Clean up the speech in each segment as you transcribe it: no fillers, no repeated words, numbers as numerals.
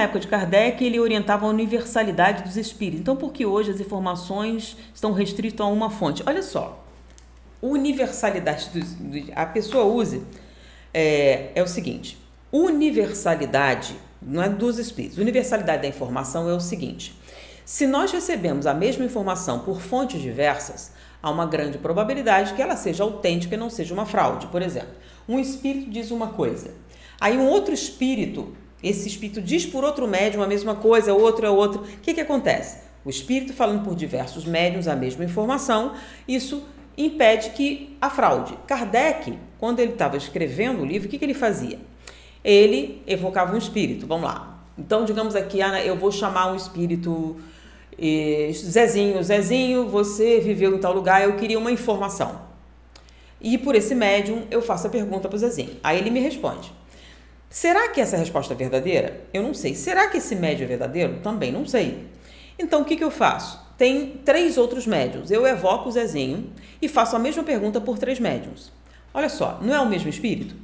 na época de Kardec, ele orientava a universalidade dos espíritos. Então, por que hoje as informações estão restritas a uma fonte? Olha só, universalidade a pessoa use é o seguinte, universalidade não é dos espíritos, universalidade da informação é o seguinte, se nós recebemos a mesma informação por fontes diversas, há uma grande probabilidade que ela seja autêntica e não seja uma fraude. Por exemplo, um espírito diz uma coisa, aí um outro espírito, esse espírito diz por outro médium a mesma coisa, outro é outro. O que acontece? O espírito falando por diversos médiums a mesma informação, isso impede que a fraude. Kardec, quando ele estava escrevendo o livro, o que ele fazia? Ele evocava um espírito, vamos lá. Então, digamos aqui, eu vou chamar um espírito Zezinho. Zezinho, você viveu em tal lugar, eu queria uma informação. E por esse médium, eu faço a pergunta para o Zezinho. Aí ele me responde. Será que essa resposta é verdadeira? Eu não sei. Será que esse médium é verdadeiro? Também não sei. Então, o que eu faço? Tem 3 outros médiums. Eu evoco o Zezinho e faço a mesma pergunta por 3 médiums. Olha só, não é o mesmo espírito?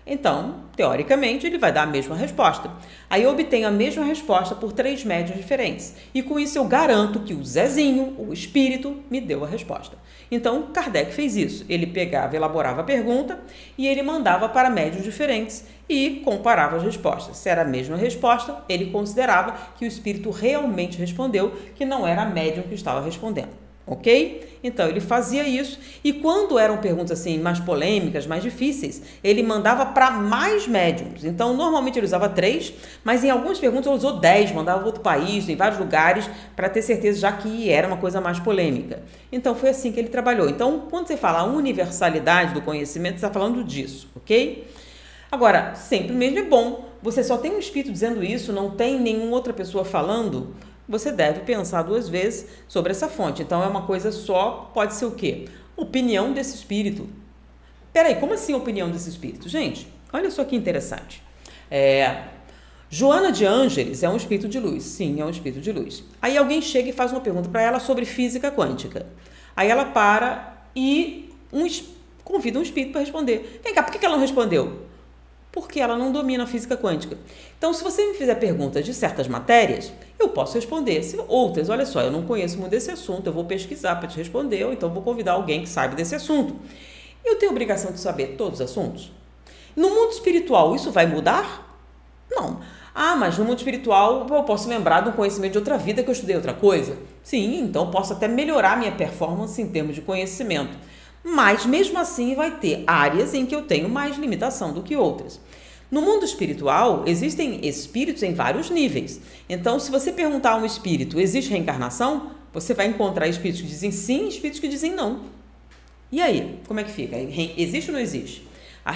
Então, teoricamente, ele vai dar a mesma resposta. Aí eu obtenho a mesma resposta por 3 médiuns diferentes. E com isso eu garanto que o Zezinho, o espírito, me deu a resposta. Então, Kardec fez isso. Ele pegava, elaborava a pergunta e ele mandava para médiuns diferentes e comparava as respostas. Se era a mesma resposta, ele considerava que o espírito realmente respondeu, que não era a médium que estava respondendo. Ok? Então, ele fazia isso e quando eram perguntas assim mais polêmicas, mais difíceis, ele mandava para mais médiums. Então, normalmente ele usava 3, mas em algumas perguntas ele usou 10, mandava para outro país, em vários lugares, para ter certeza, já que era uma coisa mais polêmica. Então, foi assim que ele trabalhou. Então, quando você fala a universalidade do conhecimento, você está falando disso, ok? Agora, sempre mesmo é bom, você só tem um espírito dizendo isso, não tem nenhuma outra pessoa falando, você deve pensar 2 vezes sobre essa fonte. Então, é uma coisa só, pode ser o quê? Opinião desse espírito. Peraí, como assim opinião desse espírito? Gente, olha só que interessante. Joana de Ângeles é um espírito de luz. Sim, é um espírito de luz. Aí alguém chega e faz uma pergunta para ela sobre física quântica. Aí ela para e convida um espírito para responder. Vem cá, por que ela não respondeu? Porque ela não domina a física quântica. Então, se você me fizer perguntas de certas matérias, eu posso responder. Se outras, olha só, eu não conheço muito desse assunto, eu vou pesquisar para te responder, ou então vou convidar alguém que saiba desse assunto. Eu tenho a obrigação de saber todos os assuntos? No mundo espiritual, isso vai mudar? Não. Ah, mas no mundo espiritual eu posso lembrar de um conhecimento de outra vida que eu estudei outra coisa? Sim, então eu posso até melhorar minha performance em termos de conhecimento. Mas mesmo assim vai ter áreas em que eu tenho mais limitação do que outras. No mundo espiritual, existem espíritos em vários níveis. Então, se você perguntar a um espírito, existe reencarnação? Você vai encontrar espíritos que dizem sim e espíritos que dizem não. E aí, como é que fica? Existe ou não existe?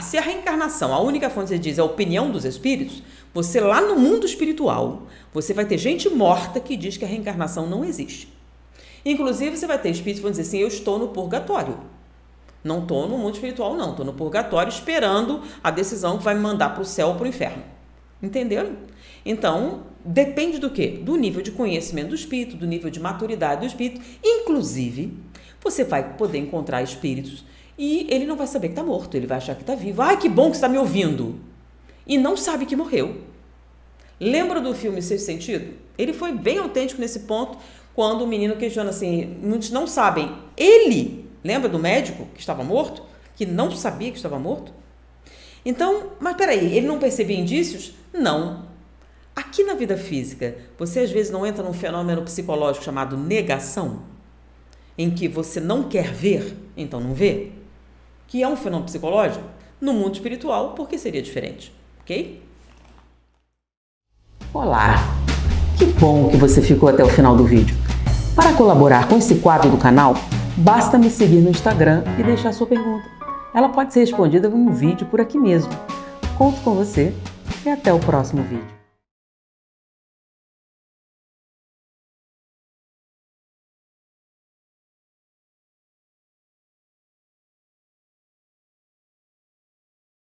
Se a reencarnação, a única fonte que você diz é a opinião dos espíritos, você lá no mundo espiritual, você vai ter gente morta que diz que a reencarnação não existe. Inclusive, você vai ter espíritos que vão dizer assim, eu estou no purgatório. Não estou no mundo espiritual, não. Estou no purgatório esperando a decisão que vai me mandar para o céu ou para o inferno. Entenderam? Então, depende do quê? Do nível de conhecimento do espírito, do nível de maturidade do espírito. Inclusive, você vai poder encontrar espíritos e ele não vai saber que está morto. Ele vai achar que está vivo. Ai, que bom que você está me ouvindo. E não sabe que morreu. Lembra do filme Sexto Sentido? Ele foi bem autêntico nesse ponto, quando o menino questiona assim, muitos não sabem. Lembra do médico que estava morto? Que não sabia que estava morto? Então, mas peraí, ele não percebia indícios? Não. Aqui na vida física, você às vezes não entra num fenômeno psicológico chamado negação? Em que você não quer ver, então não vê? Que é um fenômeno psicológico? No mundo espiritual, porque seria diferente, ok? Olá! Que bom que você ficou até o final do vídeo. Para colaborar com esse quadro do canal, basta me seguir no Instagram e deixar sua pergunta. Ela pode ser respondida em um vídeo por aqui mesmo. Conto com você e até o próximo vídeo.